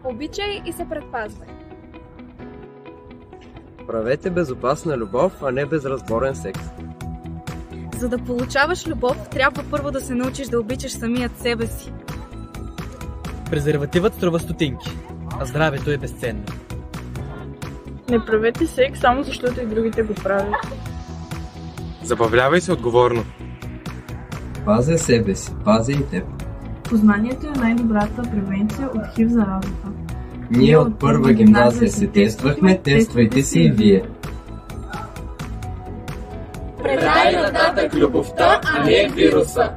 Обичай и се предпазвай. Правете безопасна любов, а не безразборен секс. За да получаваш любов, трябва първо да се научиш да обичаш самият себе си. Презервативът струва стотинки, а здравето е безценно. Не правете секс само защото и другите го правят. Забавлявай се отговорно. Пазя себе си, пазя и теб. Познанието е най-добрата превенция от ХИВ заразата. Ние от първа гимназия се тествахме, тествайте се и вие. Предай нататък любовта, а не вируса.